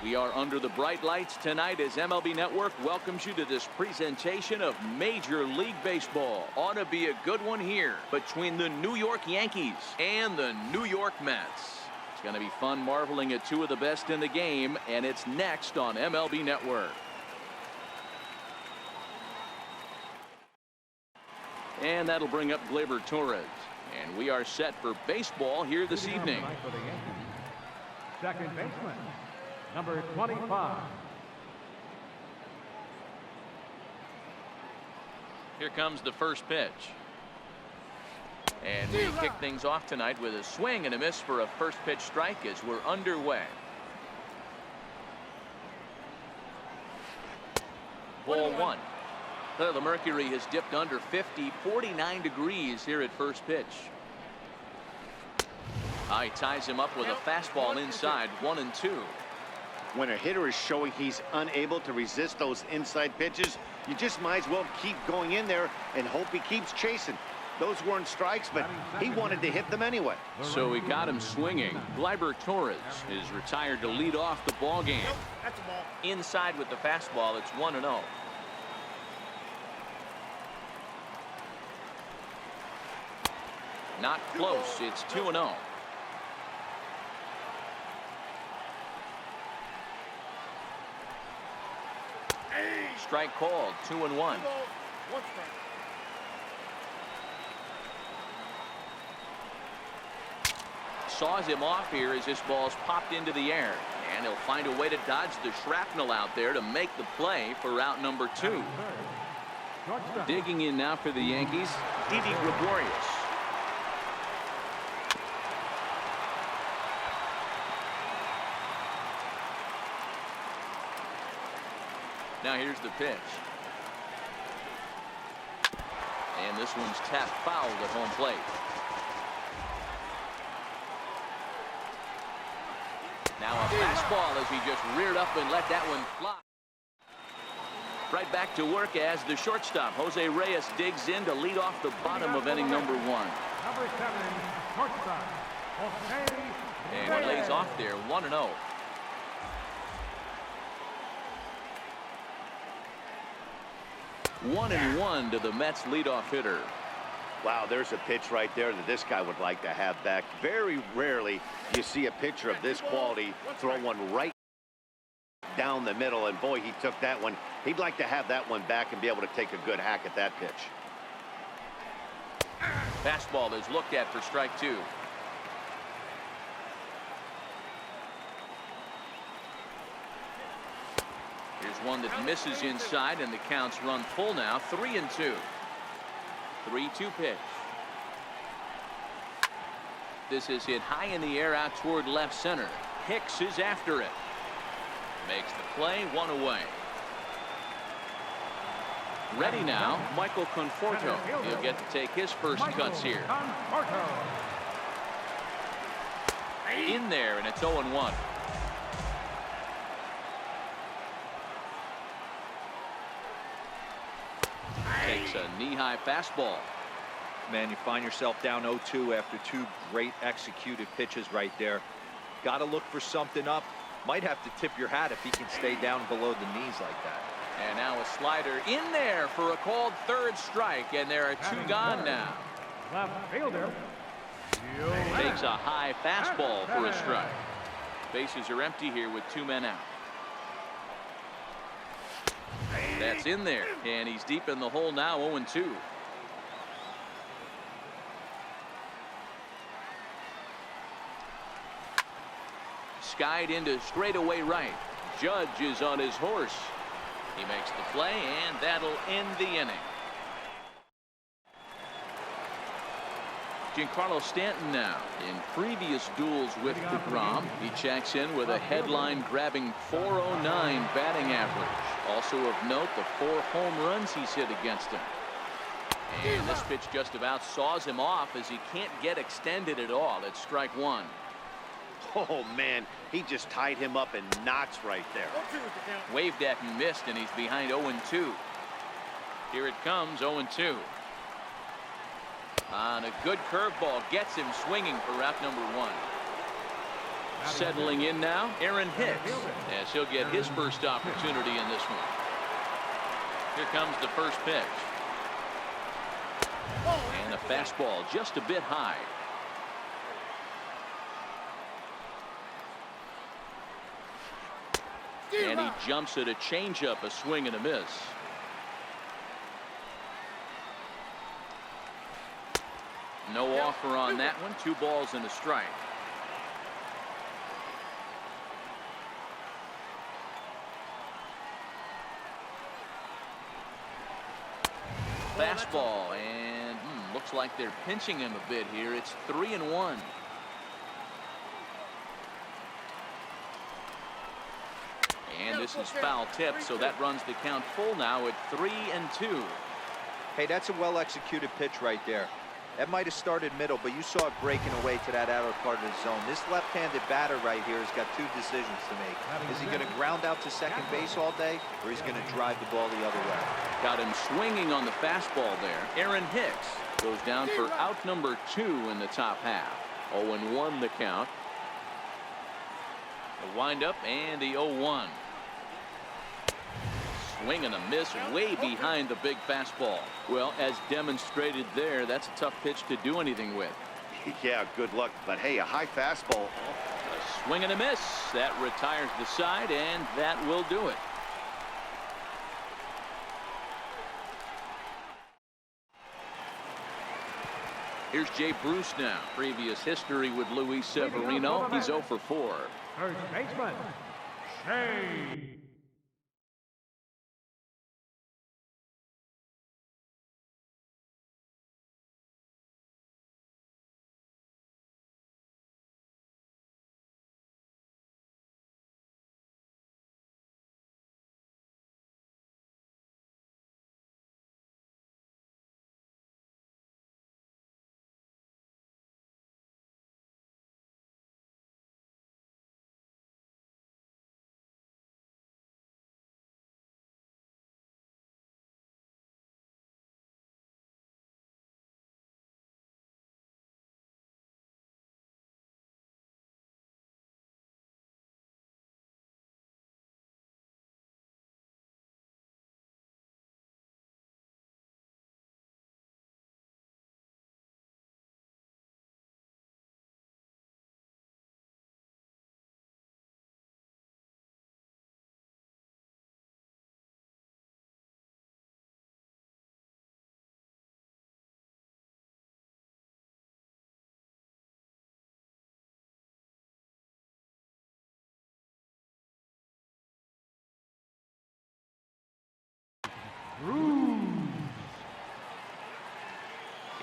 We are under the bright lights tonight as MLB Network welcomes you to this presentation of Major League Baseball. Ought to be a good one here between the New York Yankees and the New York Mets. It's going to be fun marveling at two of the best in the game, and it's next on MLB Network. And that'll bring up Gleyber Torres. And we are set for baseball here this evening. Second baseman, number 25. Here comes the first pitch. And we kick things off tonight with a swing and a miss for a first pitch strike as we're underway. Ball one. The mercury has dipped under 50, 49 degrees here at first pitch. He ties him up with a fastball inside, 1-2. When a hitter is showing he's unable to resist those inside pitches, you just might as well keep going in there and hope he keeps chasing. Those weren't strikes, but he wanted to hit them anyway. So he got him swinging. Gleyber Torres is retired to lead off the ball game. Inside with the fastball, it's 1-0. Not close. It's 2-0. Strike called, 2-1. Saws him off here as this ball's popped into the air. And he'll find a way to dodge the shrapnel out there to make the play for out number 2. Digging in now for the Yankees, Didi Gregorius. Now here's the pitch. And this one's tapped foul at home plate. Now a fastball as he just reared up and let that one fly. Right back to work as the shortstop, Jose Reyes, digs in to lead off the bottom of inning number 1. Number 7, shortstop, Jose And he lays off there, 1-0. One and one to the Mets leadoff hitter. Wow, there's a pitch right there that this guy would like to have back. Very rarely you see a pitcher of this quality throw one right down the middle, and boy, he took that one. He'd like to have that one back and be able to take a good hack at that pitch. Fastball is looked at for strike 2. Here's one that misses inside, and the counts run full now, 3-2. 3-2 pitch. This is hit high in the air out toward left center. Hicks is after it. Makes the play, 1 away. Ready now, Michael Conforto. He'll get to take his first cuts here. In there, and it's 0-1. Takes a knee-high fastball. Man, you find yourself down 0-2 after 2 great executed pitches right there. Got to look for something up. Might have to tip your hat if he can stay down below the knees like that. And now a slider in there for a called third strike, and there are 2 gone now. Left fielder. Takes a high fastball for a strike. Bases are empty here with 2 men out. That's in there, and he's deep in the hole now, 0-2. Skied into straightaway right. Judge is on his horse. He makes the play, and that'll end the inning. Giancarlo Stanton now. In previous duels with DeGrom, he checks in with a headline-grabbing .409 batting average. Also of note, the 4 home runs he's hit against him. And this pitch just about saws him off as he can't get extended at all. It's strike 1. Oh, man, he just tied him up in knots right there. Waved at and missed, and he's behind 0-2. Here it comes, 0-2. On a good curveball, gets him swinging for route number 1. Settling in now, Aaron Hicks, as he'll get his first opportunity in this one. Here comes the first pitch. And a fastball just a bit high. And he jumps at a changeup, a swing and a miss. No offer on that one. 2 balls and a strike. Fastball, and looks like they're pinching him a bit here. It's 3-1. And this is foul tip, so that runs the count full now at 3-2. Hey, that's a well-executed pitch right there. That might have started middle, but you saw it breaking away to that outer part of the zone. This left-handed batter right here has got 2 decisions to make. Is he going to ground out to second base all day, or he's going to drive the ball the other way? Got him swinging on the fastball there. Aaron Hicks goes down for out number 2 in the top half. 0-1 the count. The windup and the 0-1. Swing and a miss way behind the big fastball. Well, as demonstrated there, that's a tough pitch to do anything with. Yeah, good luck. But hey, a high fastball. A swing and a miss. That retires the side, and that will do it. Here's Jay Bruce now. Previous history with Luis Severino. He's 0 for 4. First baseman, Shea.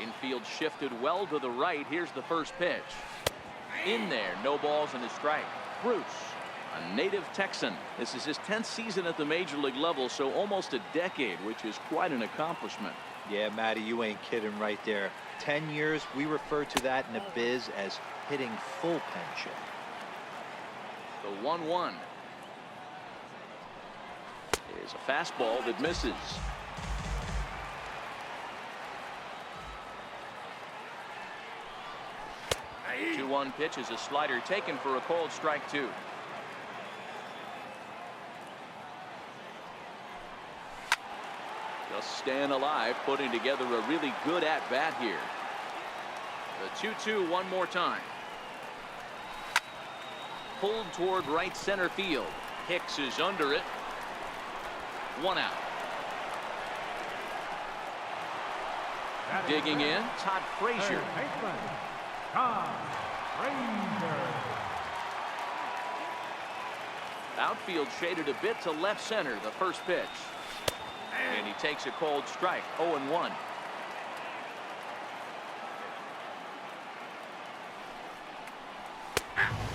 Infield shifted well to the right. Here's the first pitch. In there, no balls and a strike. Bruce, a native Texan. This is his 10th season at the major league level, so almost a decade, which is quite an accomplishment. Yeah, Matty, you ain't kidding right there. 10 years, we refer to that in the biz as hitting full pension. The 1-1 is a fastball that misses. 2-1 pitch is a slider taken for a called strike 2. Just staying alive, putting together a really good at-bat here. The 2-2 one more time. Pulled toward right center field. Hicks is under it. 1 out. Digging in, Todd Frazier. Outfield shaded a bit to left center, the first pitch. And he takes a cold strike, 0-1.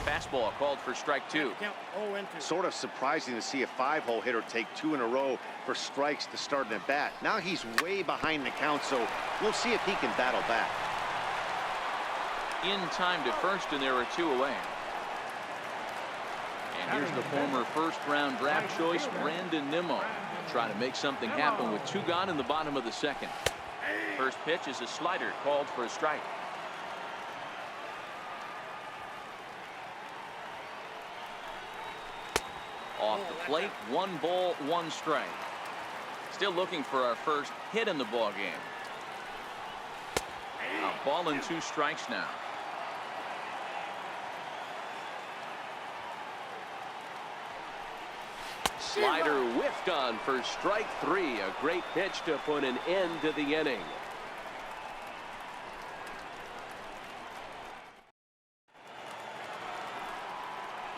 Fastball called for strike 2. Sort of surprising to see a 5-hole hitter take 2 in a row for strikes to start an at-bat. Now he's way behind the count, so we'll see if he can battle back. In time to first, and there are 2 away. And here's the former first-round draft choice, Brandon Nimmo. Trying to make something happen with 2 gone in the bottom of the second. First pitch is a slider called for a strike. Off the plate, 1 ball, 1 strike. Still looking for our first hit in the ball game. A ball and 2 strikes now. Slider whiffed on for strike 3. A great pitch to put an end to the inning.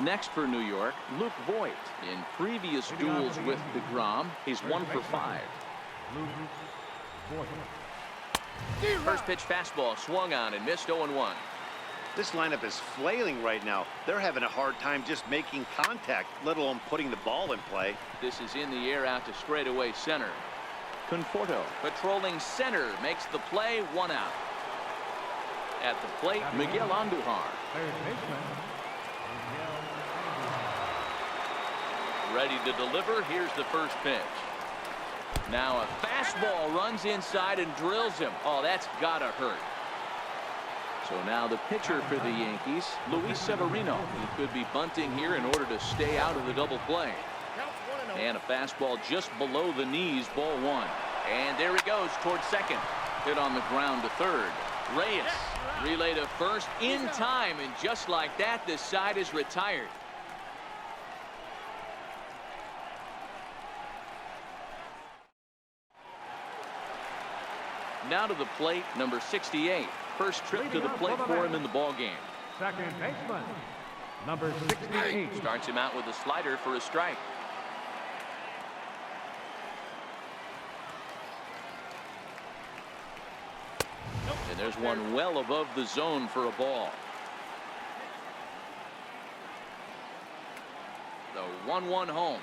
Next for New York, Luke Voigt. In previous duels with DeGrom, he's 1 for 5. First pitch fastball swung on and missed 0-1. This lineup is flailing right now. They're having a hard time just making contact, let alone putting the ball in play. This is in the air out to straightaway center. Conforto patrolling center makes the play, 1 out. At the plate, Miguel Andujar. Ready to deliver. Here's the first pitch. Now a fastball runs inside and drills him. Oh, that's gotta hurt. So now the pitcher for the Yankees, Luis Severino. He could be bunting here in order to stay out of the double play. And a fastball just below the knees, ball 1. And there he goes towards second. Hit on the ground to third. Reyes relay to first in time, and just like that, the side is retired. Now to the plate, number 68. First trip to the plate for him in the ball game. Second baseman, number 68. Starts him out with a slider for a strike. And there's one well above the zone for a ball. The 1-1 home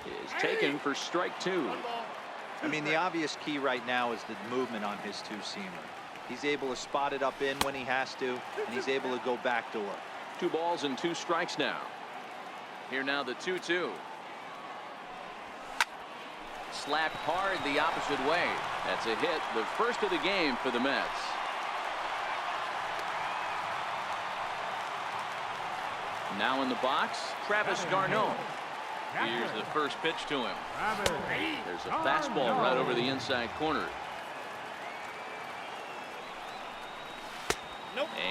is taken for strike 2. I mean, the obvious key right now is the movement on his 2-seamer. He's able to spot it up in when he has to, and he's able to go backdoor. 2 balls and 2 strikes now. Here now the 2-2. Slapped hard the opposite way. That's a hit, the first of the game for the Mets. Now in the box, Travis d'Arnaud. Here's the first pitch to him. There's a fastball right over the inside corner.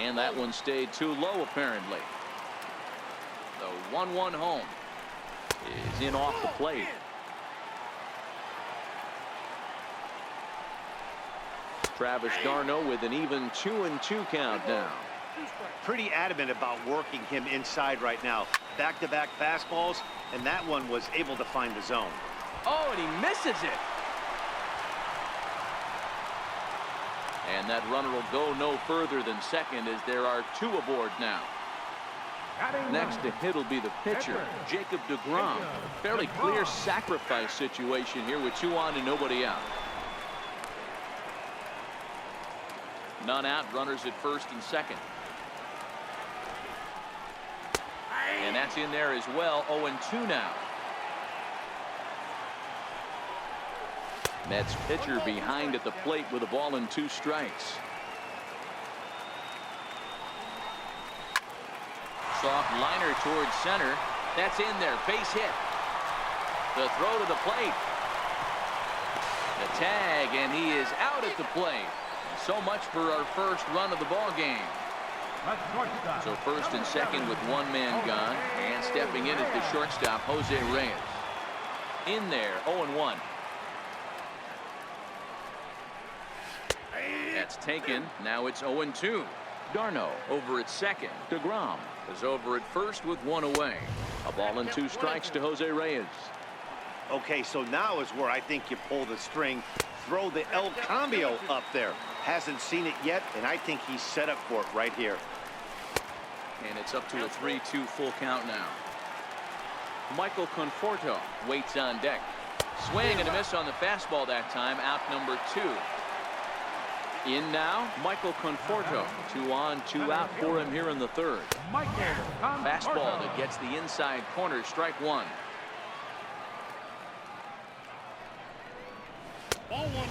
And that one stayed too low, apparently. The 1-1 home is in off the plate. Travis d'Arnaud with an even 2-2 count now. Pretty adamant about working him inside right now. Back-to-back fastballs, and that one was able to find the zone. Oh, and he misses it. And that runner will go no further than second as there are 2 aboard now. Next to hit will be the pitcher, Jacob deGrom. Fairly clear sacrifice situation here with 2 on and nobody out. None out, runners at first and second. And that's in there as well. 0-2 now. Mets pitcher behind at the plate with a ball and 2 strikes. Soft liner towards center. That's in there. Base hit. The throw to the plate. The tag, and he is out at the plate. So much for our first run of the ball game. So first and second with 1 man gone, and stepping in at the shortstop, Jose Reyes. In there, 0-1. That's taken. Now it's 0-2. d'Arnaud over at second. deGrom is over at first with 1 away. A ball and 2 strikes to Jose Reyes. Okay, so now is where I think you pull the string. Throw the El Cambio up there. Hasn't seen it yet, and I think he's set up for it right here. And it's up to a 3-2 full count now. Michael Conforto waits on deck. Swing and a miss on the fastball that time. Out number 2. In now, Michael Conforto. 2 on, 2 out for him here in the third. Fastball that gets the inside corner. Strike 1.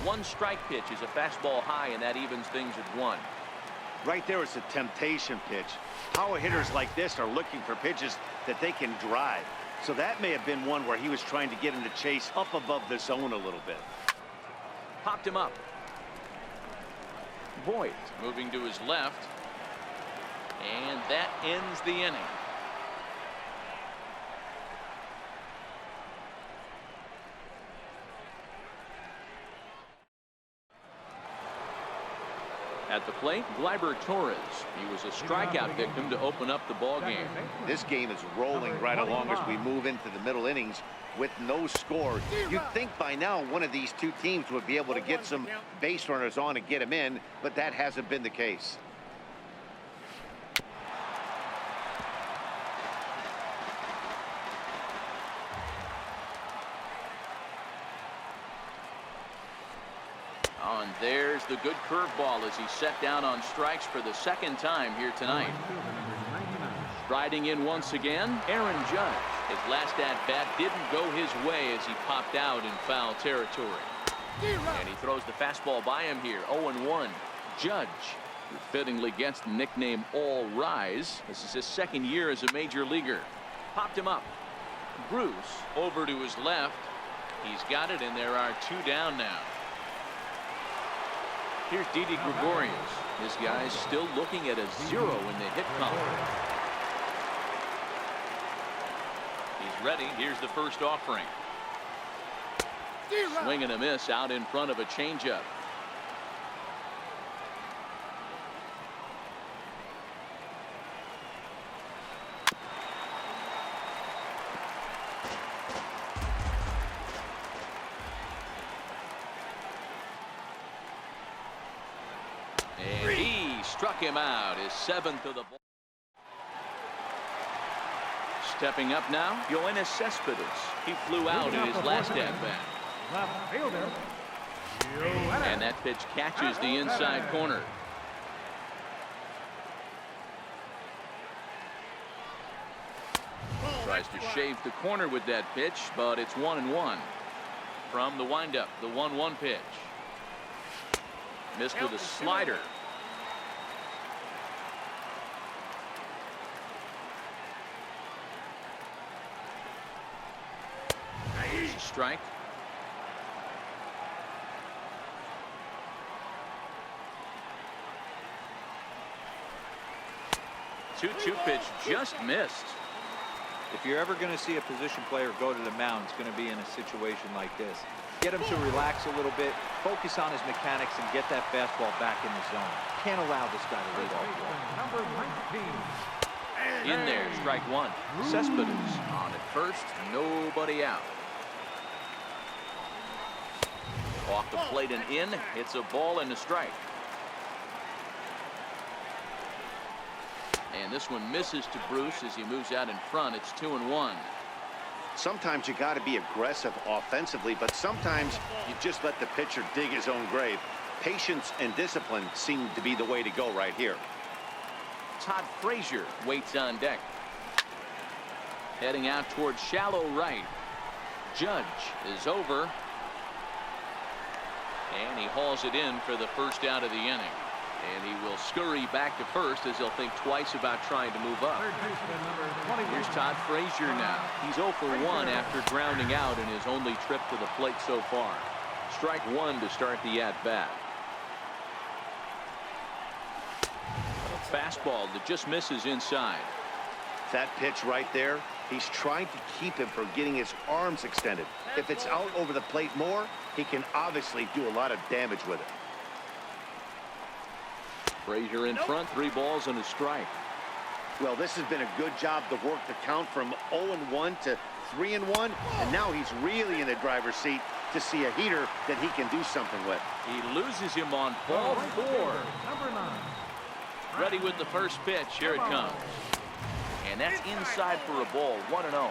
1 strike pitch is a fastball high, and that evens things at 1. Right there is a temptation pitch. Power hitters like this are looking for pitches that they can drive. So that may have been one where he was trying to get him to chase up above the zone a little bit. Popped him up. Boyd moving to his left. And that ends the inning. At the plate, Dribbler Torres. He was a strikeout victim to open up the ball game. This game is rolling right along as we move into the middle innings with no score. You'd think by now one of these two teams would be able to get some base runners on and get them in, but that hasn't been the case. Oh, and there's the good curveball as he's set down on strikes for the second time here tonight. Striding in once again, Aaron Judge. His last at-bat didn't go his way as he popped out in foul territory. And he throws the fastball by him here, 0-1. Judge, who fittingly gets the nickname All Rise. This is his second year as a major leaguer. Popped him up. Bruce over to his left. He's got it, and there are two down now. Here's Didi Gregorius. This guy's still looking at a 0 in the hit column. He's ready. Here's the first offering. Swing and a miss out in front of a changeup. And he struck him out, his 7th of the ball. Stepping up now, Yoenis Cespedes. He flew out in his last at-bat. Left fielder. And that pitch catches the inside corner. Tries to shave the corner with that pitch, but it's 1-1. From the windup, the 1-1 pitch. Missed with a slider. Here's a strike. Two-two pitch just missed. If you're ever going to see a position player go to the mound, it's going to be in a situation like this. Get him to relax a little bit, focus on his mechanics, and get that fastball back in the zone. Can't allow this guy to lead off. Number 19. In there, strike one. Cespedes on at first, nobody out. Off the plate and in, it's a ball and a strike. And this one misses to Bruce as he moves out in front. It's 2-1. Sometimes you got to be aggressive offensively, but sometimes you just let the pitcher dig his own grave. Patience and discipline seem to be the way to go right here. Todd Frazier waits on deck. Heading out towards shallow right. Judge is over. And he hauls it in for the first out of the inning. And he will scurry back to first as he'll think twice about trying to move up. Third baseman, number 21. Here's Todd Frazier now. He's 0 for 1 after grounding out in his only trip to the plate so far. Strike one to start the at-bat. A fastball that just misses inside. That pitch right there, he's trying to keep him from getting his arms extended. If it's out over the plate more, he can obviously do a lot of damage with it. Frazier in front, 3 balls and a strike. Well, this has been a good job to work the count from 0-1 to 3-1, and now he's really in the driver's seat to see a heater that he can do something with. He loses him on ball 4. Number 9. Ready with the first pitch. Here it comes. And that's inside for a ball. 1-0.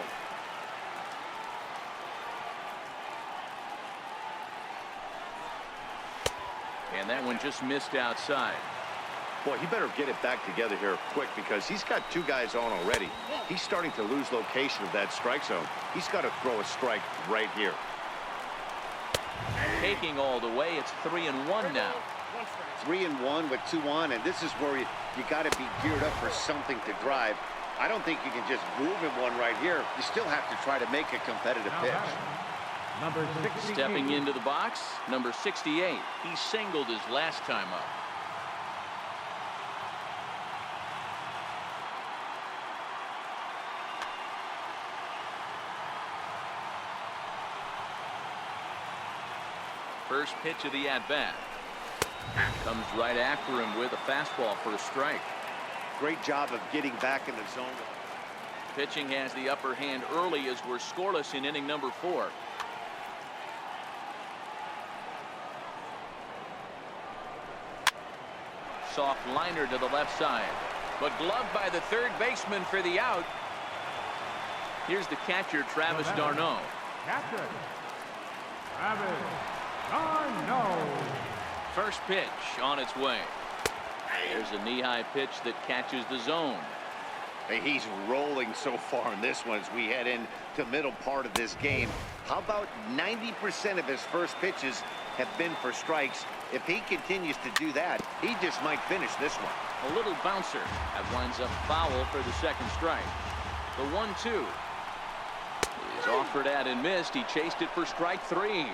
And that one just missed outside. Boy, he better get it back together here quick because he's got 2 guys on already. He's starting to lose location of that strike zone. He's got to throw a strike right here. Taking all the way. It's 3-1 now. 3-1 with 2 on, and this is where you got to be geared up for something to drive. I don't think you can just groove in one right here. You still have to try to make a competitive Now pitch. batting, number 68. Stepping into the box, number 68. He singled his last time up. First pitch of the at-bat. Comes right after him with a fastball for a strike. Great job of getting back in the zone. Pitching has the upper hand early as we're scoreless in inning number 4. Soft liner to the left side, but gloved by the third baseman for the out. Here's the catcher, Travis d'Arnaud. Catcher, Travis d'Arnaud. First pitch on its way. There's a knee-high pitch that catches the zone. Hey, he's rolling so far in this one as we head into middle part of this game. How about 90% of his first pitches have been for strikes? If he continues to do that, he just might finish this one. A little bouncer that winds up foul for the second strike. The 1-2 is offered at and missed. He chased it for strike 3.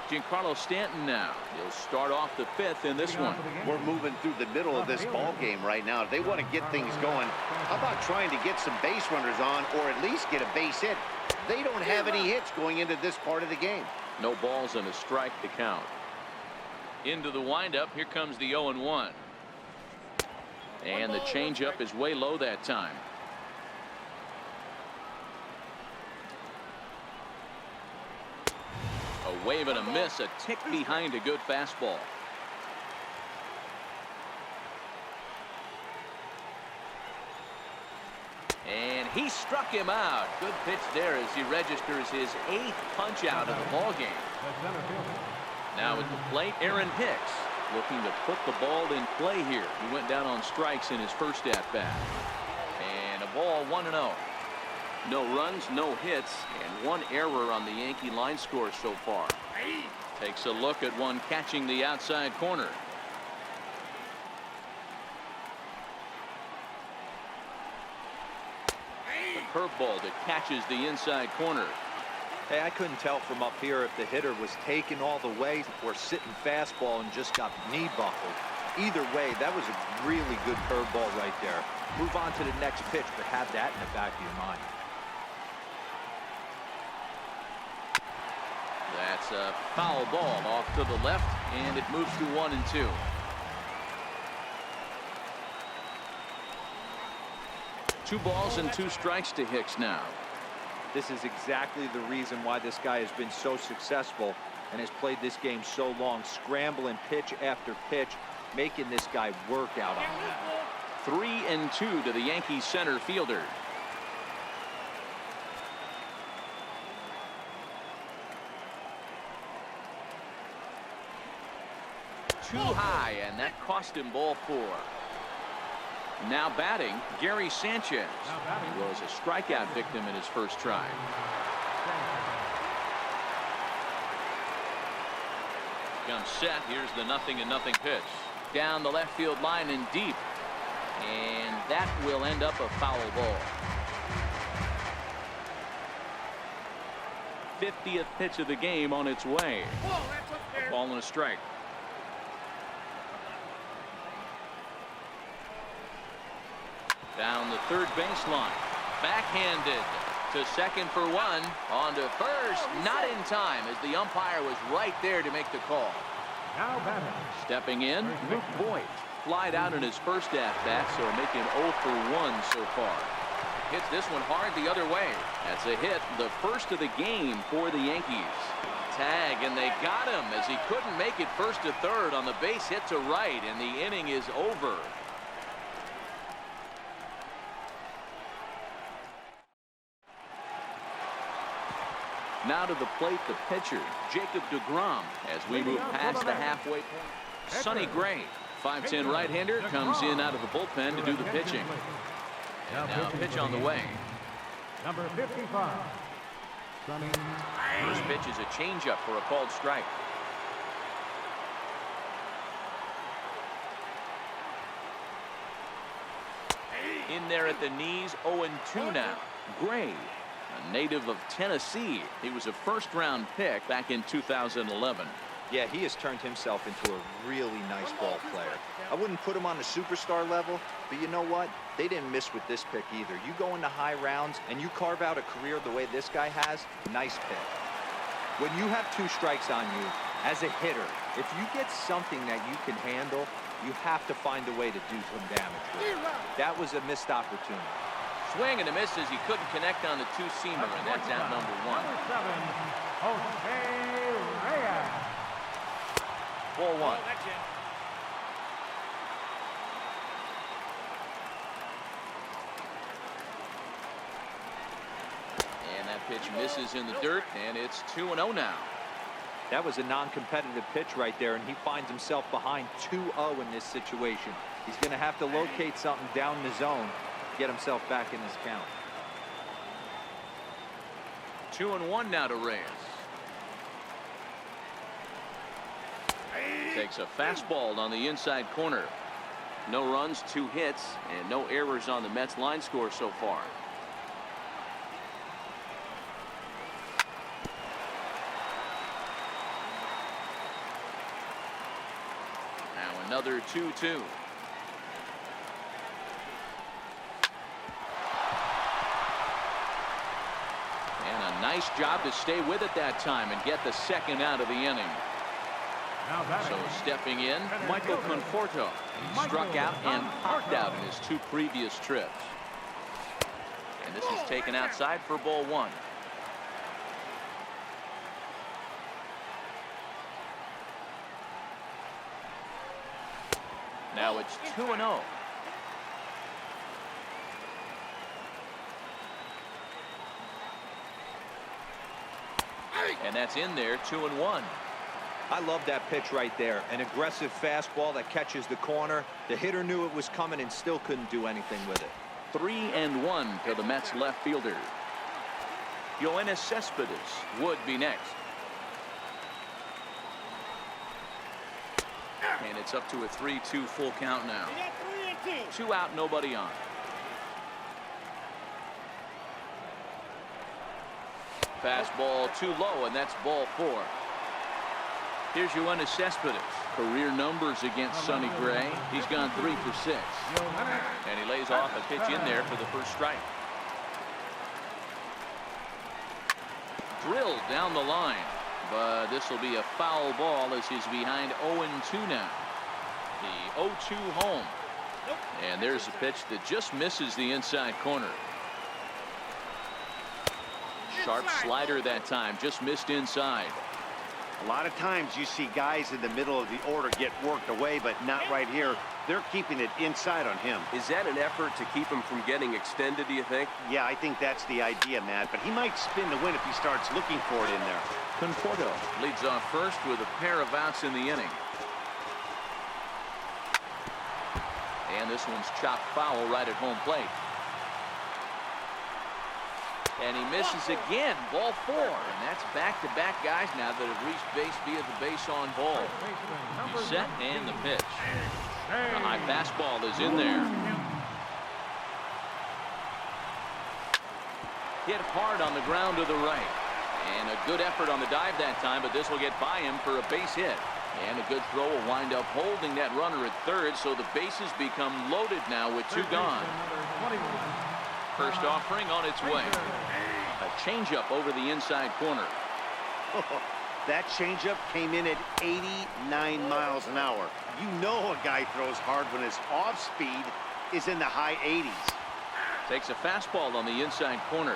Giancarlo Stanton now. He'll start off the 5th in this one. We're moving through the middle of this ball game right now. If they want to get things going, how about trying to get some base runners on or at least get a base hit? They don't have any hits going into this part of the game. No balls and a strike to count. Into the windup. Here comes the 0-1. And the changeup is way low that time. A wave and a miss, a tick behind a good fastball. And he struck him out. Good pitch there as he registers his 8th punch out of the ball game. Now at the plate, Aaron Hicks looking to put the ball in play here. He went down on strikes in his first at bat. And a ball, 1-0. No runs, no hits, and 1 error on the Yankee line score so far. Takes a look at one catching the outside corner. The curveball that catches the inside corner. Hey, I couldn't tell from up here if the hitter was taken all the way or sitting fastball and just got knee buckled. Either way, that was a really good curveball right there. Move on to the next pitch, but have that in the back of your mind. That's a foul ball off to the left, and it moves to 1-2. Two balls and 2 strikes to Hicks now. This is exactly the reason why this guy has been so successful and has played this game so long, scrambling pitch after pitch, making this guy work out on it. 3-2 to the Yankees center fielder. Too high, and that cost him ball 4. Now batting, Gary Sanchez. He was a strikeout victim in his first try. Comes set. Here's the 0-0 pitch. Down the left field line and deep. And that will end up a foul ball. 50th pitch of the game on its way. A ball and a strike. Down the third baseline. Backhanded to second for 1. On to first. Not in time as the umpire was right there to make the call. Now batting. Stepping in, Luke Voigt. Flied out in his first at-bat, so making 0 for 1 so far. Hits this one hard the other way. That's a hit, the first of the game for the Yankees. Tag, and they got him as he couldn't make it first to third on the base hit to right, and the inning is over. Now to the plate, the pitcher, Jacob deGrom, as we move past the halfway point. Sonny Gray, 5'10" right-hander, comes in out of the bullpen to do the pitching. And now a pitch on the way. Number 55. Sonny. First pitch is a changeup for a called strike. In there at the knees, 0-2 now. Gray, a native of Tennessee. He was a first-round pick back in 2011. Yeah, he has turned himself into a really nice ball player. I wouldn't put him on the superstar level, but you know what? They didn't miss with this pick either. You go into high rounds and you carve out a career the way this guy has, nice pick. When you have 2 strikes on you, as a hitter, if you get something that you can handle, you have to find a way to do some damage with it. That was a missed opportunity. Swing and a miss as he couldn't connect on the two-seamer, and that's out number 1. Number 7. Jose Reyes. Ball 1. And that pitch misses in the dirt, and it's 2-0 now. That was a non-competitive pitch right there, and he finds himself behind 2-0 in this situation. He's going to have to locate something down the zone to get himself back in this count. 2-1 now to Reyes. Takes a fastball on the inside corner. No runs, 2 hits, and no errors on the Mets line score so far. Now another 2-2. And a nice job to stay with it that time and get the second out of the inning. So stepping in, Michael Conforto. He struck out and popped out in his 2 previous trips. And this is taken outside for ball 1. Now it's 2-0. And that's in there, 2-1. I love that pitch right there. An aggressive fastball that catches the corner. The hitter knew it was coming and still couldn't do anything with it. 3-1 to the Mets left fielder. Yoenis Cespedes would be next. And it's up to a 3-2 full count now. 2 out, nobody on. Fastball too low, and that's ball 4. Here's Yoenis Cespedes. Career numbers against Sonny Gray. He's gone 3 for 6. And he lays off a pitch in there for the first strike. Drilled down the line. But this will be a foul ball as he's behind 0-2 now. The 0-2 home. And there's a pitch that just misses the inside corner. Sharp slider that time, just missed inside. A lot of times you see guys in the middle of the order get worked away, but not right here. They're keeping it inside on him. Is that an effort to keep him from getting extended, do you think? Yeah, I think that's the idea, Matt, but he might spin to win if he starts looking for it in there. Conforto leads off first with a pair of outs in the inning. And this one's chopped foul right at home plate. And he misses again. Ball 4. And that's back-to-back guys now that have reached base via the base on ball. He's set and the pitch. The high fastball is in there. Hit hard on the ground to the right. And a good effort on the dive that time, but this will get by him for a base hit. And a good throw will wind up holding that runner at third, so the bases become loaded now with 2 gone. First offering on its way. A changeup over the inside corner. That changeup came in at 89 miles an hour. You know a guy throws hard when his off speed is in the high 80s. Takes a fastball on the inside corner.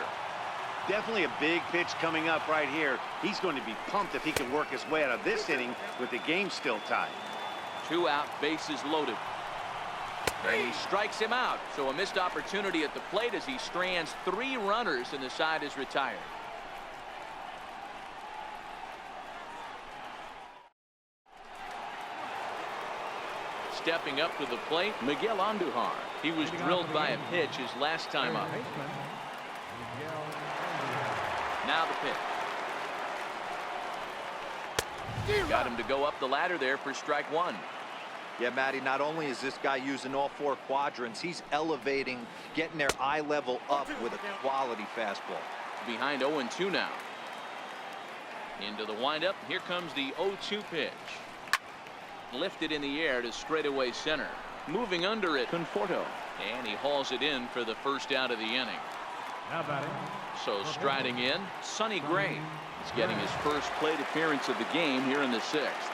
Definitely a big pitch coming up right here. He's going to be pumped if he can work his way out of this inning with the game still tied. 2 out, bases loaded. And he strikes him out. So a missed opportunity at the plate as he strands 3 runners and the side is retired. Stepping up to the plate, Miguel Andujar. He was drilled by a pitch his last time up. Miguel Now the pitch. Got him to go up the ladder there for strike one. Yeah, Matty, not only is this guy using all four quadrants, he's elevating, getting their eye level up with a quality fastball. Behind 0-2 now. Into the windup. Here comes the 0-2 pitch. Lifted in the air to straightaway center. Moving under it, Conforto. And he hauls it in for the first out of the inning. Now batting. So striding in, Sonny Gray. He's getting his first plate appearance of the game here in the sixth.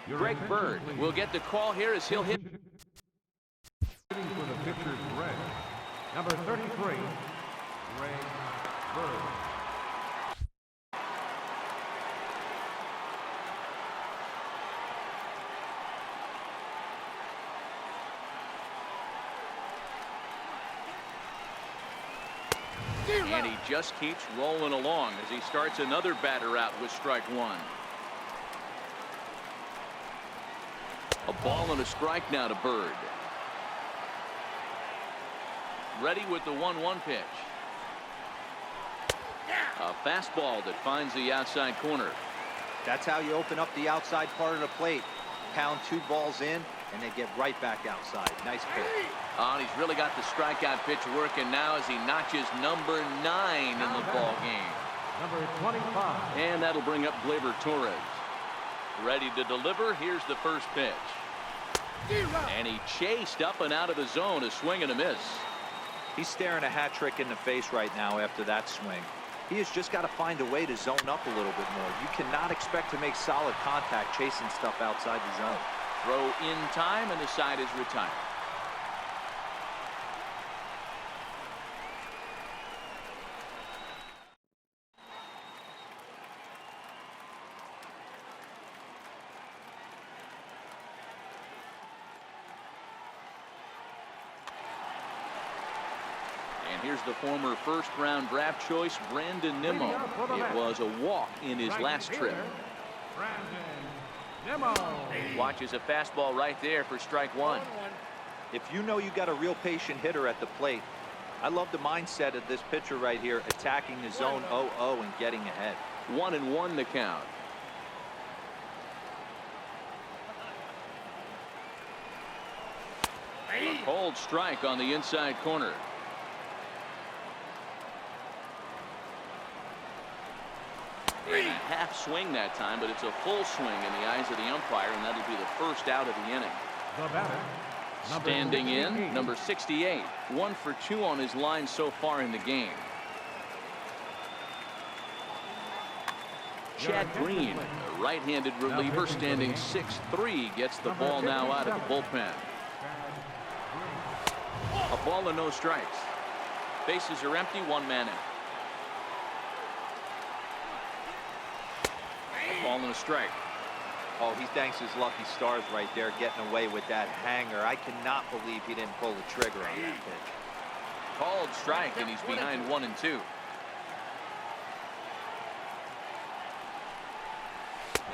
Greg Bird will get the call here as he'll hit. Hitting for the pitcher, Greg. Number 33, Greg Bird. And he just keeps rolling along as he starts another batter out with strike one. A ball and a strike now to Bird. Ready with the 1-1 pitch. A fastball that finds the outside corner. That's how you open up the outside part of the plate. Pound two balls in, and they get right back outside. Nice pitch. And he's really got the strikeout pitch working now as he notches number 9 in the ball game. Number 25. And that'll bring up Gleyber Torres. Ready to deliver. Here's the first pitch. And he chased up and out of the zone, a swing and a miss. He's staring a hat trick in the face right now after that swing. He has just got to find a way to zone up a little bit more. You cannot expect to make solid contact chasing stuff outside the zone. Throw in time, and the side is retired. And here's the former first-round draft choice, Brandon Nimmo. It was a walk in his last trip. Brandon Nimmo. Watches a fastball right there for strike one. If you know you got a real patient hitter at the plate, I love the mindset of this pitcher right here, attacking the zone 0-0 and getting ahead. 1-1 the count. A cold strike on the inside corner. Half swing that time, but it's a full swing in the eyes of the umpire, and that'll be the first out of the inning. The batter. Standing in, number 68. 1 for 2 on his line so far in the game. Chad Green, a right-handed reliever, standing 6'3", gets the ball now out of the bullpen. A ball and no strikes. Bases are empty, 1 man out. A ball and a strike. Oh, he thanks his lucky stars right there, getting away with that hanger. I cannot believe he didn't pull the trigger on that pitch. Called strike, and he's behind 1-2.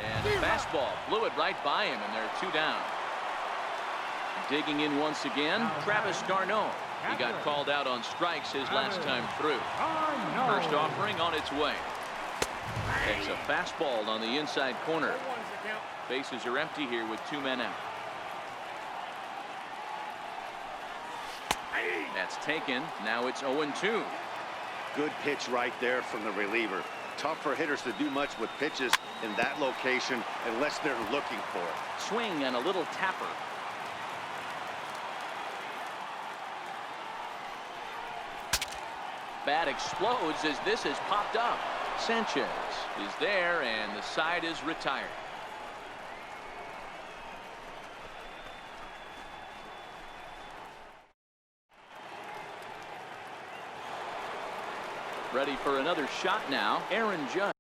And a fastball blew it right by him, and they're 2 down. Digging in once again, Travis d'Arnaud. He got called out on strikes his last time through. First offering on its way. It's a fastball on the inside corner. Bases are empty here with 2 men out. That's taken. Now it's 0-2. Good pitch right there from the reliever. Tough for hitters to do much with pitches in that location unless they're looking for it. Swing and a little tapper. Bat explodes as this has popped up. Sanchez is there, and the side is retired. Ready for another shot now, Aaron Judge.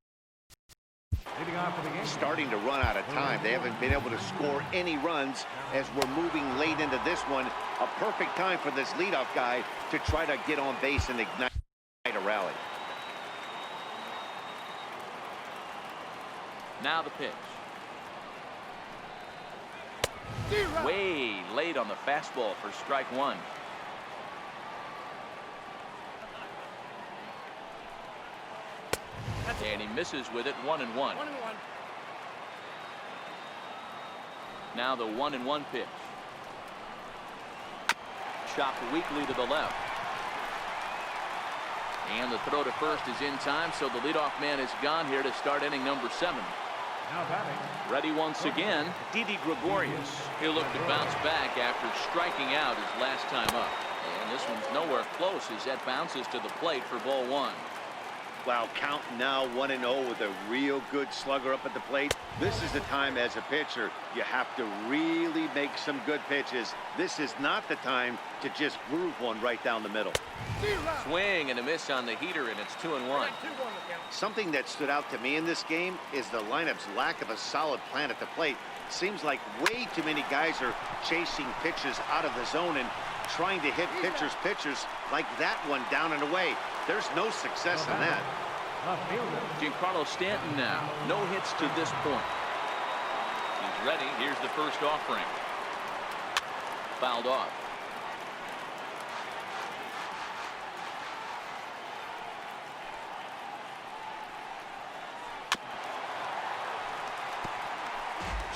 Leading off for the game. Starting to run out of time. They haven't been able to score any runs as we're moving late into this one. A perfect time for this leadoff guy to try to get on base and ignite a rally. Now the pitch. Way late on the fastball for strike one. And he misses with it. 1-1. Now the 1-1 pitch. Chopped weakly to the left. And the throw to first is in time, so the leadoff man is gone here to start inning number 7. Now batting. Ready once again, Didi Gregorius. He'll look to bounce back after striking out his last time up. And this one's nowhere close as that bounces to the plate for ball 1. Wow, count now 1-0 with a real good slugger up at the plate. This is the time as a pitcher you have to really make some good pitches. This is not the time to just groove one right down the middle. Swing and a miss on the heater, and it's 2-1. Something that stood out to me in this game is the lineup's lack of a solid plan at the plate. Seems like way too many guys are chasing pitches out of the zone and trying to hit pitchers like that one down and away. There's no success in that. Giancarlo Stanton now. No hits to this point. He's ready. Here's the first offering. Fouled off.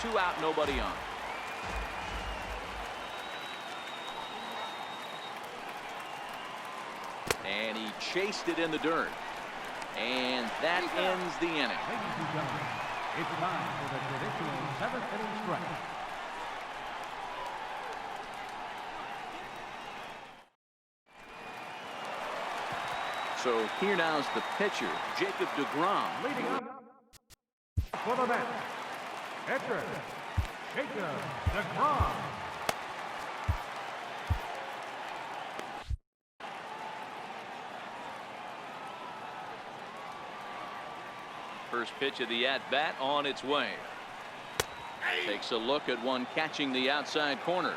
Two out, nobody on. And he chased it in the dirt. And that ends the inning. Ladies and gentlemen, it's time for the traditional 7th inning stretch. So here now is the pitcher, Jacob deGrom. Leading up for the bench, pitcher, Jacob deGrom. First pitch of the at-bat on its way. Takes a look at one catching the outside corner.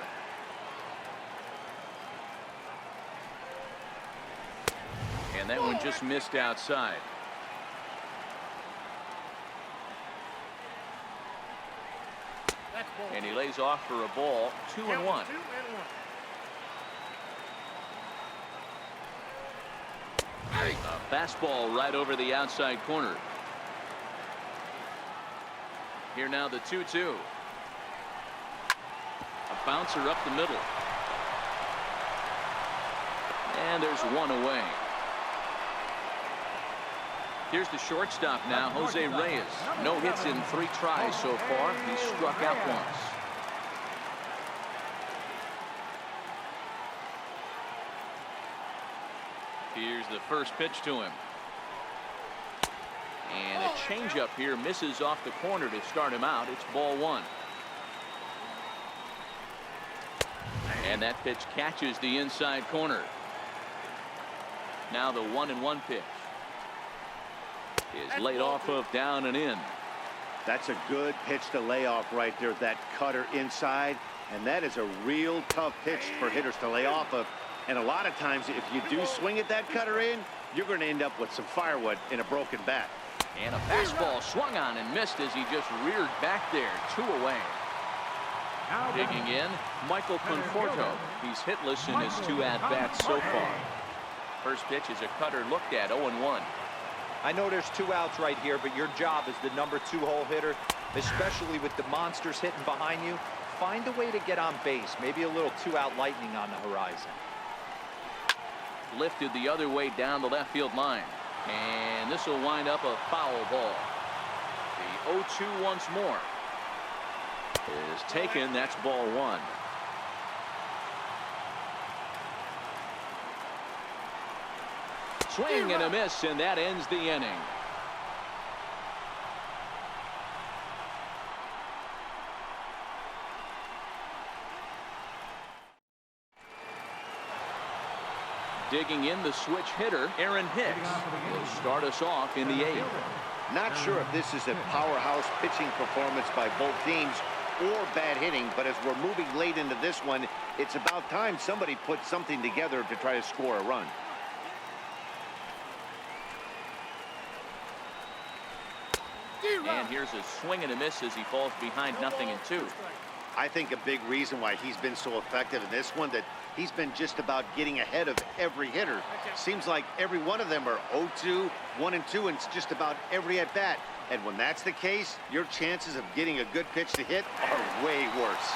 And that one just missed outside. And he lays off for a ball. 2-1. A fastball right over the outside corner. Here now the 2-2. A bouncer up the middle. And there's one away. Here's the shortstop now, Jose Reyes. No hits in 3 tries so far. He struck out once. Here's the first pitch to him. And a changeup here misses off the corner to start him out. It's ball 1. And that pitch catches the inside corner. Now the 1-1 pitch is laid off of down and in. That's a good pitch to lay off right there. That cutter inside. And that is a real tough pitch for hitters to lay off of. And a lot of times if you do swing at that cutter in, you're going to end up with some firewood in a broken bat. And a fastball swung on and missed as he just reared back there. 2 away. Digging in, Michael Conforto. He's hitless in his 2 at-bats so far. First pitch is a cutter looked at. 0-1. I know there's 2 outs right here, but your job as the number 2 hole hitter, especially with the monsters hitting behind you, find a way to get on base. Maybe a little 2-out lightning on the horizon. Lifted the other way down the left field line. And this will wind up a foul ball. The 0-2 once more is taken. That's ball 1. Swing and a miss, and that ends the inning. Digging in, the switch hitter, Aaron Hicks, will start us off in the 8th. Not sure if this is a powerhouse pitching performance by both teams or bad hitting, but as we're moving late into this one, it's about time somebody put something together to try to score a run. And here's a swing and a miss as he falls behind 0-2. I think a big reason why he's been so effective in this one, that he's been just about getting ahead of every hitter. Seems like every one of them are 0-2, 1-2, and it's just about every at-bat. And when that's the case, your chances of getting a good pitch to hit are way worse.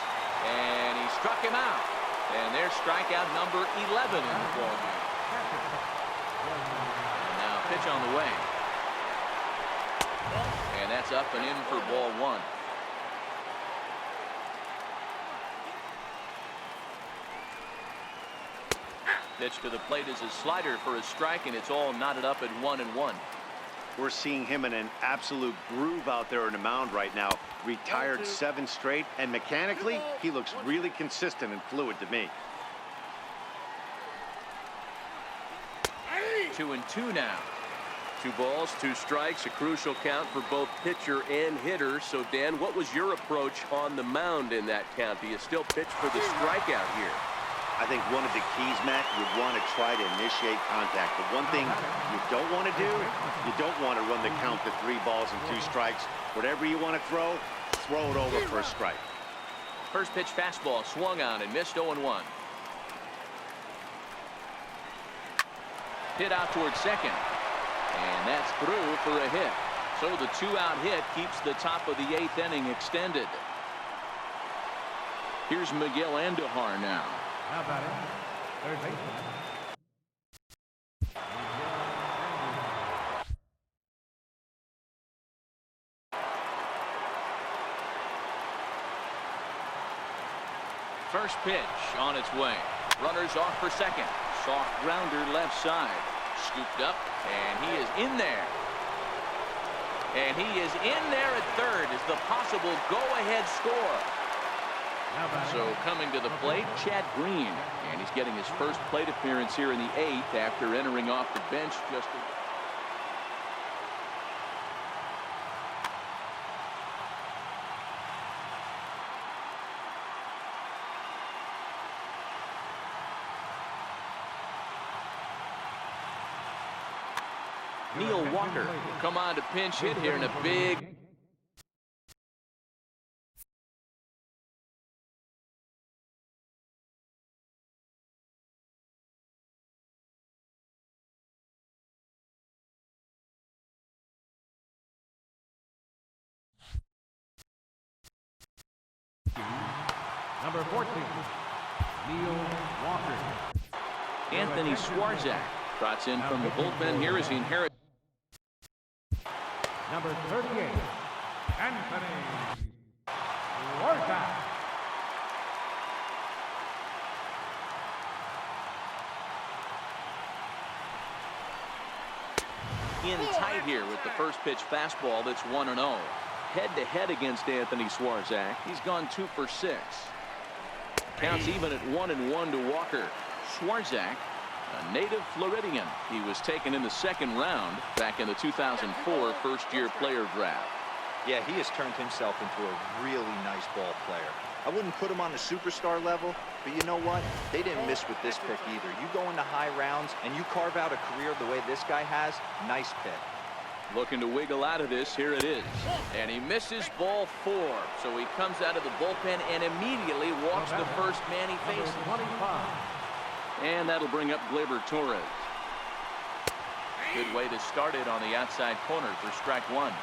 And he struck him out. And there's strikeout number 11 in the ballgame. And now pitch on the way. And that's up and in for ball 1. Pitch to the plate is a slider for a strike, and it's all knotted up at 1-1. We're seeing him in an absolute groove out there on the mound right now. Retired 7 straight, and mechanically, he looks really consistent and fluid to me. 2-2 now. 2 balls, 2 strikes, a crucial count for both pitcher and hitter. So, Dan, what was your approach on the mound in that count? Do you still pitch for the strikeout here? I think one of the keys, Matt, you want to try to initiate contact. The one thing you don't want to do, you don't want to run the count to 3 balls and 2 strikes. Whatever you want to throw it over for a strike. First pitch fastball swung on and missed 0-1. Hit out towards second. And that's through for a hit. So the 2-out hit keeps the top of the 8th inning extended. Here's Miguel Andujar now. How about it? Third baseman. First pitch on its way. Runners off for second. Soft grounder left side. Scooped up, and he is in there. And he is in there at third as the possible go-ahead score. So coming to the plate, Chad Green. And he's getting his first plate appearance here in the 8th after entering off the bench just Neil Walker will come on to pinch hit here in a big Number 14, Neil Walker. Anthony Swarzak trots in from the bullpen here as he inherits. Number 38, Anthony Swarzak. In tight here with the first pitch fastball that's 1-0. Head-to-head against Anthony Swarzak. He's gone 2 for 6. Counts even at 1-1 to Walker. Swarzak, a native Floridian. He was taken in the 2nd round back in the 2004 first-year player draft. Yeah, he has turned himself into a really nice ball player. I wouldn't put him on the superstar level, but you know what? They didn't miss with this pick either. You go into high rounds and you carve out a career the way this guy has, nice pick. Looking to wiggle out of this. Here it is. And he misses ball 4. So he comes out of the bullpen and immediately walks the first man he faces. And that'll bring up Gleyber Torres. Good way to start it on the outside corner for strike 1.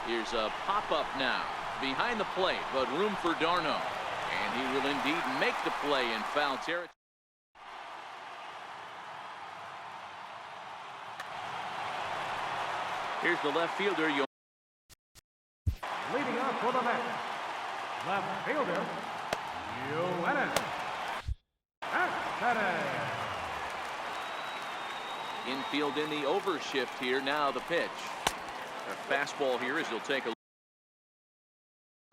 Here's a pop-up now. Behind the plate, but room for Darno. And he will indeed make the play in foul territory. Here's the left fielder. Leading off for the Mets, left fielder, Yoenis Cespedes. Infield in the overshift here. Now the pitch. A fastball here as he'll take a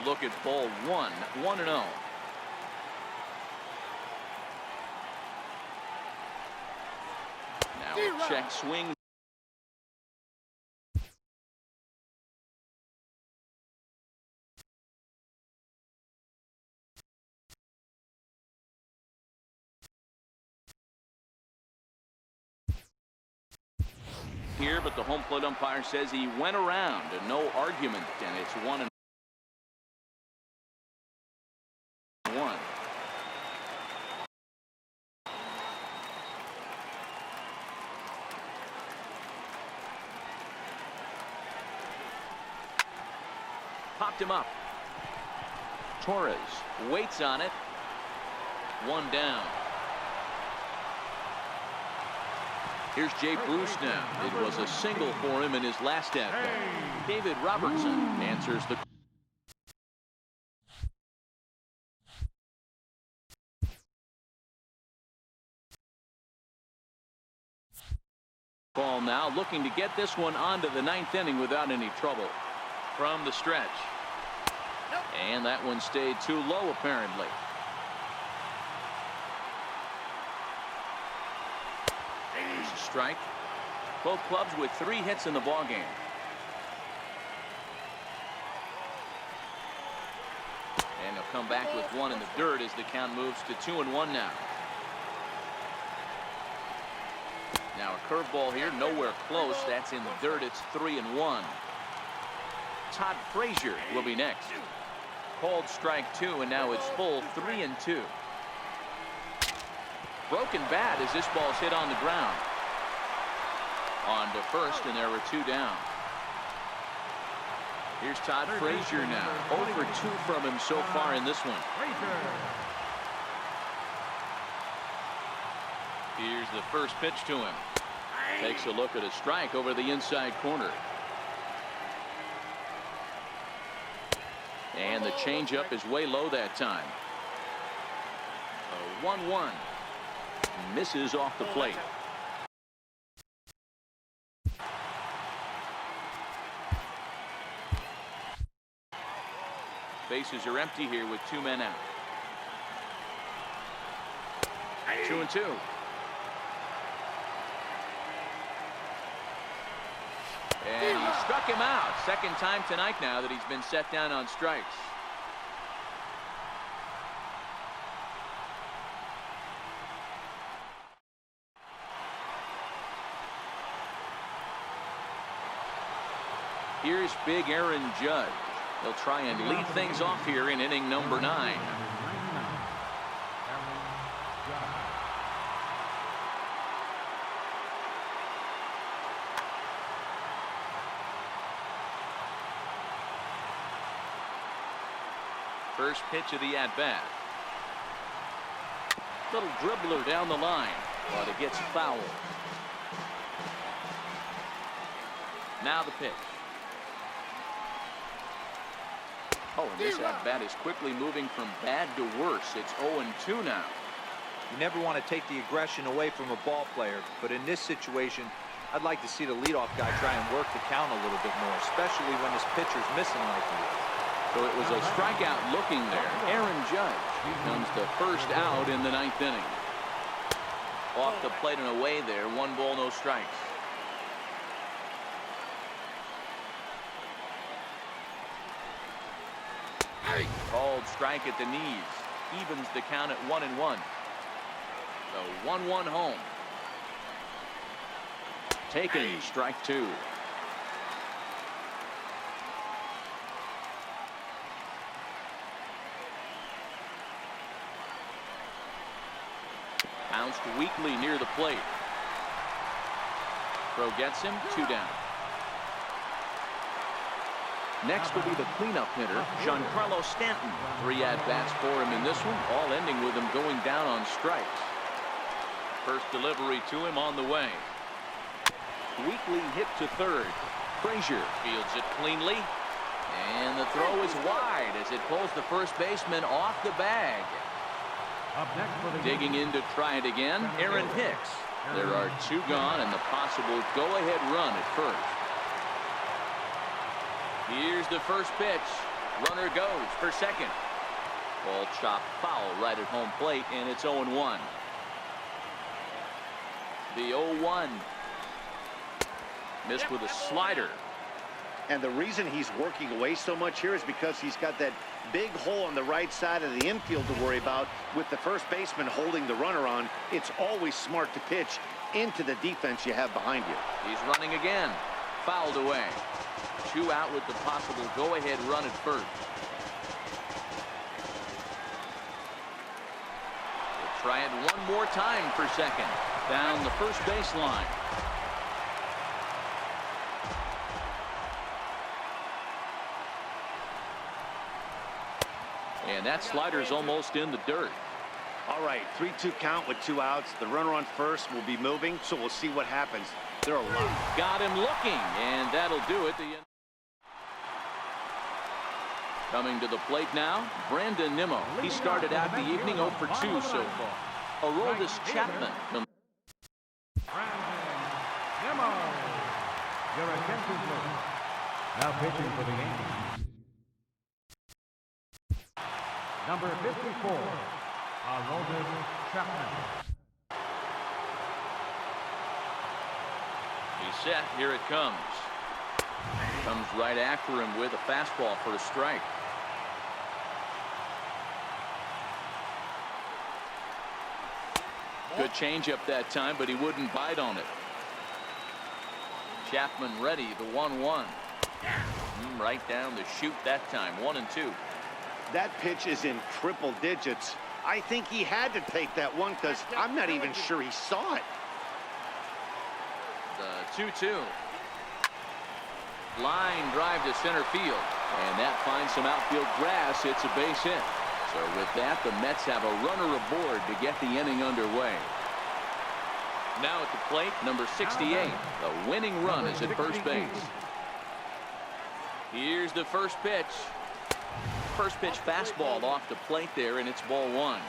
look at ball 1. 1-0. Now a check swing. here, but the home plate umpire says he went around and no argument, and it's 1-1. Popped him up. Torres waits on it. 1 down. Here's Jay Bruce now. It was a single for him in his last at-bat. David Robertson answers the call now, looking to get this one onto the 9th inning without any trouble. From the stretch. And that one stayed too low, apparently. There's a strike. Both clubs with 3 hits in the ballgame. And they'll come back with 1 in the dirt as the count moves to 2-1 now. Now a curveball here, nowhere close. That's in the dirt. It's 3-1. Todd Frazier will be next. Called strike 2, and now it's full 3-2. Broken bat as this ball's hit on the ground. On to first, and there were 2 down. Here's Todd Frazier now. 0 for 2 from him so far in this one. Here's the first pitch to him. Takes a look at a strike over the inside corner. And the changeup is way low that time. A 1-1. Misses off the plate. Bases are empty here with 2 men out. 2-2. And he struck him out. Second time tonight now that he's been set down on strikes. Here's big Aaron Judge. He'll try and lead things off here in inning number 9. First pitch of the at-bat. Little dribbler down the line, but it gets fouled. Now the pitch. Oh, and this at-bat is quickly moving from bad to worse. It's 0-2 now. You never want to take the aggression away from a ball player, but in this situation, I'd like to see the leadoff guy try and work the count a little bit more, especially when this pitcher's missing like he is. So it was a strikeout looking there. Aaron Judge becomes the first out in the 9th inning. Off the plate and away there. 1 ball, no strikes. Called strike at the knees. Evens the count at 1-1. The 1-1 home. Taken, strike 2. Bounced weakly near the plate. Throw gets him. 2 down. Next will be the cleanup hitter, Giancarlo Stanton. 3 at-bats for him in this one, all ending with him going down on strikes. First delivery to him on the way. Weakly hit to third. Frazier fields it cleanly. And the throw is wide as it pulls the first baseman off the bag. Digging in to try it again, Aaron Hicks. There are 2 gone and the possible go-ahead run at first. Here's the first pitch. Runner goes for second. Ball chopped foul right at home plate, and it's 0-1. The 0-1. Missed with a slider. And the reason he's working away so much here is because he's got that big hole on the right side of the infield to worry about. With the first baseman holding the runner on, it's always smart to pitch into the defense you have behind you. He's running again. Fouled away. 2 out with the possible go-ahead run at first. We'll try it one more time for second. Down the first baseline. And that slider's almost in the dirt. All right, 3-2 count with 2 outs. The runner on first will be moving, so we'll see what happens. There are a lot. Got him looking, and that'll do it. Coming to the plate now, Brandon Nimmo. He started out the evening 0 for 2 so far. Aroldis Chapman. Brandon Nimmo. Your attention, please. Now pitching for the Yankees. Number 54, Aroldis Chapman. He's set. Here it comes. Comes right after him with a fastball for a strike. Good changeup that time, but he wouldn't bite on it. Chapman ready, the 1-1. Right down the chute that time, 1-2. That pitch is in triple digits. I think he had to take that one because I'm not even sure he saw it. The 2-2. Line drive to center field. And that finds some outfield grass. It's a base hit. So with that, the Mets have a runner aboard to get the inning underway. Now at the plate, number 68. The winning run is at first base. Here's the first pitch. First pitch fastball off the plate there, and it's ball 1.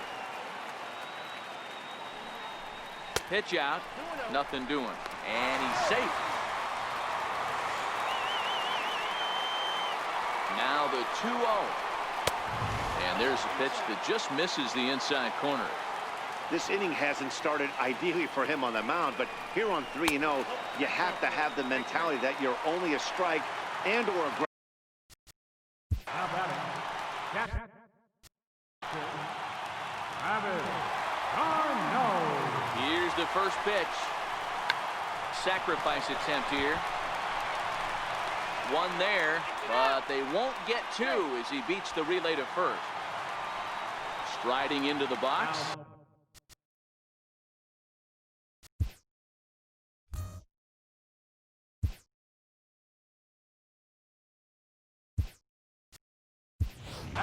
Pitch out, nothing doing, and he's safe. Now the 2-0. And there's a pitch that just misses the inside corner. This inning hasn't started ideally for him on the mound, but here on 3-0, you have to have the mentality that you're only a strike and or a ground. Now batting. Here's the first pitch. Sacrifice attempt here. One there, but they won't get 2 as he beats the relay to first. Striding into the box.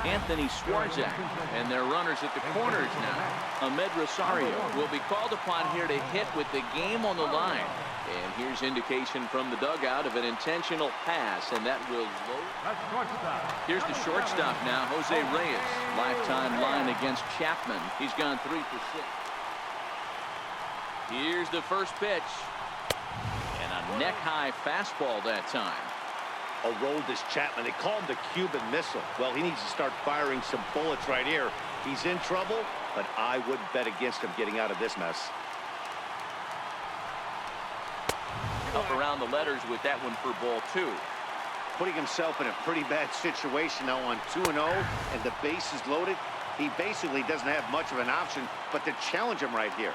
Anthony Swarzak, and their runners at the corners now. Ahmed Rosario will be called upon here to hit with the game on the line. And here's indication from the dugout of an intentional pass, and that will load. Here's the shortstop now, Jose Reyes. Lifetime line against Chapman. He's gone 3 for 6. Here's the first pitch. And a neck-high fastball that time. Aroldis Chapman, they call him the Cuban Missile. Well, he needs to start firing some bullets right here. He's in trouble, but I would bet against him getting out of this mess. Up around the letters with that one for ball 2. Putting himself in a pretty bad situation now on 2-0, and the base is loaded. He basically doesn't have much of an option but to challenge him right here.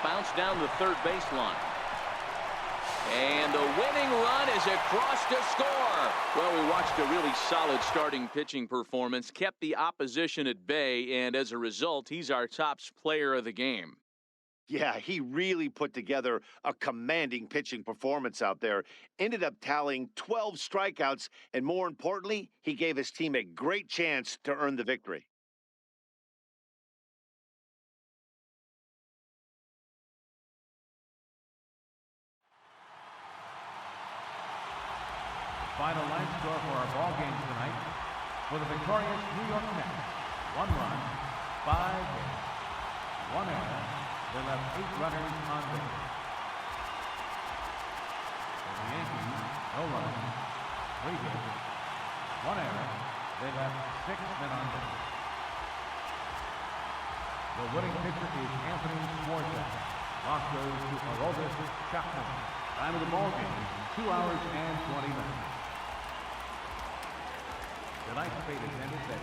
Bounce down the third baseline. And the winning run is across to score. Well, we watched a really solid starting pitching performance, kept the opposition at bay, and as a result, he's our top player of the game. Yeah, he really put together a commanding pitching performance out there. Ended up tallying 12 strikeouts, and more importantly, he gave his team a great chance to earn the victory. Final line score for our ball game tonight. For the victorious New York Mets, 1 run, 5 hits, 1 error. They left 8 runners on base. For the Yankees, no runs, 3 hits, 1 error. They left 6 men on base. The winning pitcher is Anthony Swarzak. Toss goes to Aroldis Chapman. Time of the ball game, 2 hours and 20 minutes. Tonight's fate is ended at